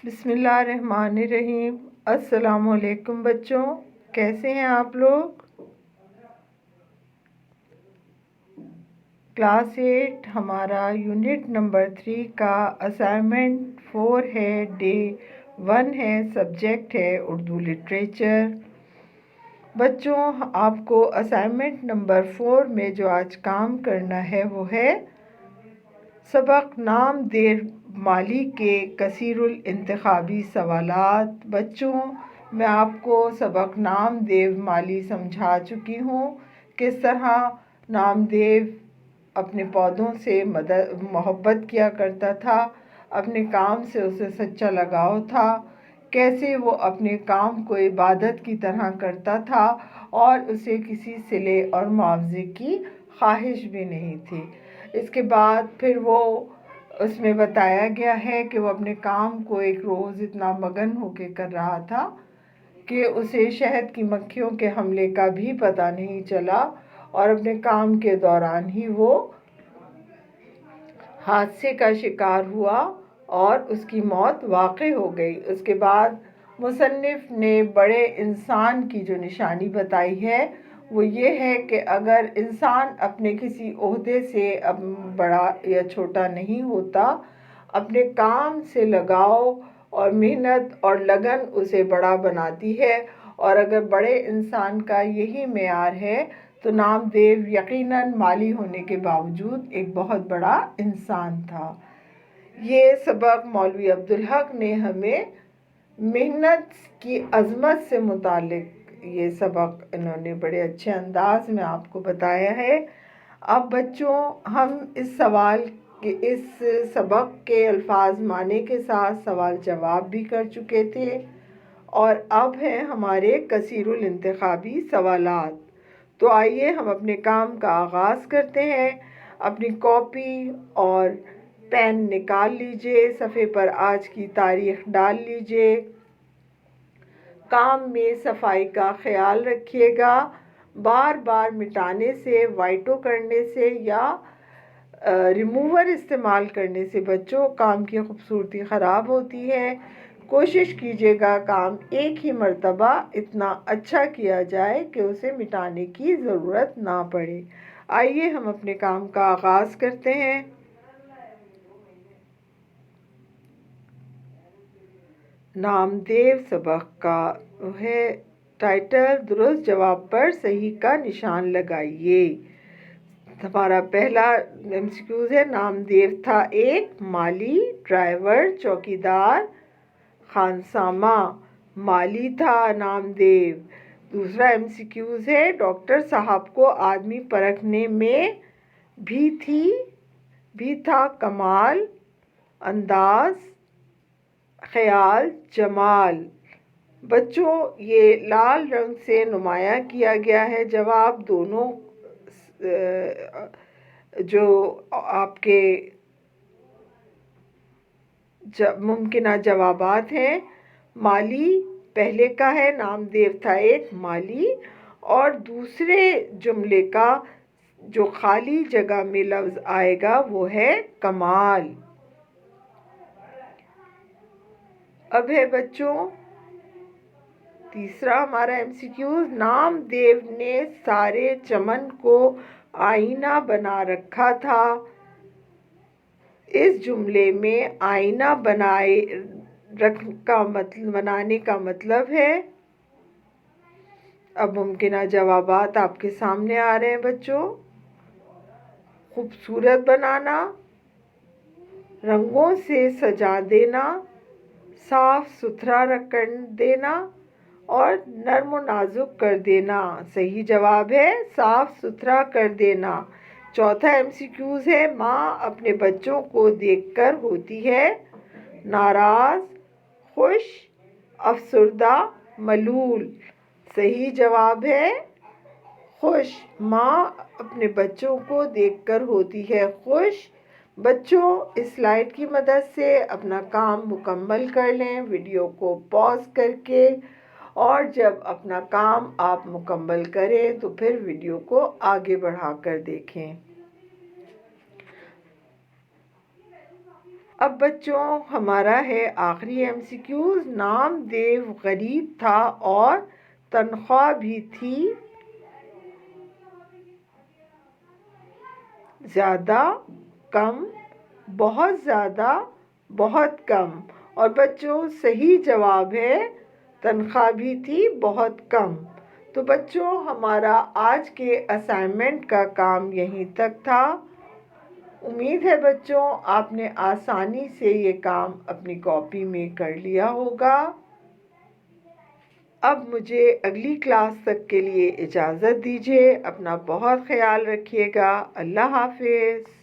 بسم اللہ الرحمن الرحیم۔ السلام علیکم بچوں، کیسے ہیں آپ لوگ؟ کلاس 8 ہمارا یونٹ نمبر 3 کا اسائنمنٹ 4 ہے، ڈے 1 ہے، سبجیکٹ ہے اردو لٹریچر۔ بچوں، آپ کو اسائنمنٹ نمبر 4 میں جو آج کام کرنا ہے وہ ہے سبق نام دیر مالی کے کثیر الانتخابی سوالات۔ بچوں، میں آپ کو سبق نام دیو مالی سمجھا چکی ہوں، کس طرح نام دیو اپنے پودوں سے محبت کیا کرتا تھا، اپنے کام سے اسے سچا لگاؤ تھا، کیسے وہ اپنے کام کو عبادت کی طرح کرتا تھا اور اسے کسی صلے اور معاوضے کی خواہش بھی نہیں تھی۔ اس کے بعد پھر اس میں بتایا گیا ہے کہ وہ اپنے کام کو ایک روز اتنا مگن ہو کے کر رہا تھا کہ اسے شہد کی مکھیوں کے حملے کا بھی پتہ نہیں چلا اور اپنے کام کے دوران ہی وہ حادثے کا شکار ہوا اور اس کی موت واقع ہو گئی۔ اس کے بعد مصنف نے بڑے انسان کی جو نشانی بتائی ہے وہ یہ ہے کہ اگر انسان اپنے کسی عہدے سے بڑا یا چھوٹا نہیں ہوتا، اپنے کام سے لگاؤ اور محنت اور لگن اسے بڑا بناتی ہے، اور اگر بڑے انسان کا یہی معیار ہے تو نام دیو یقیناً مالی ہونے کے باوجود ایک بہت بڑا انسان تھا۔ یہ سبق مولوی عبدالحق نے ہمیں محنت کی عظمت سے متعلق یہ سبق انہوں نے بڑے اچھے انداز میں آپ کو بتایا ہے۔ اب بچوں، ہم اس سبق کے الفاظ معنی کے ساتھ سوال جواب بھی کر چکے تھے، اور اب ہیں ہمارے کثیر الانتخابی سوالات۔ تو آئیے ہم اپنے کام کا آغاز کرتے ہیں۔ اپنی کاپی اور پین نکال لیجئے، صفحے پر آج کی تاریخ ڈال لیجئے۔ کام میں صفائی کا خیال رکھیے گا، بار بار مٹانے سے، وائٹو کرنے سے یا ریموور استعمال کرنے سے بچوں کام کی خوبصورتی خراب ہوتی ہے۔ کوشش کیجیے گا کام ایک ہی مرتبہ اتنا اچھا کیا جائے کہ اسے مٹانے کی ضرورت نہ پڑے۔ آئیے ہم اپنے کام کا آغاز کرتے ہیں۔ نام دیو سبق کا ہے ٹائٹل، درست جواب پر صحیح کا نشان لگائیے۔ ہمارا پہلا MCQ ہے، نام دیو تھا ایک مالی، ڈرائیور، چوکیدار، خانسامہ۔ مالی تھا نام دیو۔ دوسرا MCQ ہے، ڈاکٹر صاحب کو آدمی پرکھنے میں بھی تھا کمال، انداز، خیال، جمال۔ بچوں، یہ لال رنگ سے نمایاں کیا گیا ہے جواب۔ دونوں جو آپ کے ممکنہ جوابات ہیں، مالی پہلے کا ہے، نام دیو تھا ایک مالی، اور دوسرے جملے کا جو خالی جگہ میں لفظ آئے گا وہ ہے کمال۔ اب ہے بچوں تیسرا ہمارا MCQ، نام دیو نے سارے چمن کو آئینہ بنا رکھا تھا۔ اس جملے میں آئینہ بنانے کا مطلب ہے، اب ممکنہ جوابات آپ کے سامنے آ رہے ہیں بچوں۔ خوبصورت بنانا، رنگوں سے سجا دینا، صاف ستھرا کر دینا اور نرم و نازک کر دینا۔ صحیح جواب ہے صاف ستھرا کر دینا۔ چوتھا MCQ ہے، ماں اپنے بچوں کو دیکھ کر ہوتی ہے ناراض، خوش، افسردہ، ملول۔ صحیح جواب ہے خوش۔ ماں اپنے بچوں کو دیکھ کر ہوتی ہے خوش۔ بچوں، اس سلائیڈ کی مدد سے اپنا کام مکمل کر لیں ویڈیو کو پاز کر کے، اور جب اپنا کام آپ مکمل کریں تو پھر ویڈیو کو آگے بڑھا کر دیکھیں۔ اب بچوں ہمارا ہے آخری MCQs۔ نام دیو غریب تھا اور تنخواہ بھی تھی زیادہ کم، بہت زیادہ، بہت کم۔ اور بچوں صحیح جواب ہے تنخواہ بھی تھی بہت کم۔ تو بچوں ہمارا آج کے اسائنمنٹ کا کام یہیں تک تھا۔ امید ہے بچوں آپ نے آسانی سے یہ کام اپنی کاپی میں کر لیا ہوگا۔ اب مجھے اگلی کلاس تک کے لیے اجازت دیجیے۔ اپنا بہت خیال رکھیے گا۔ اللہ حافظ۔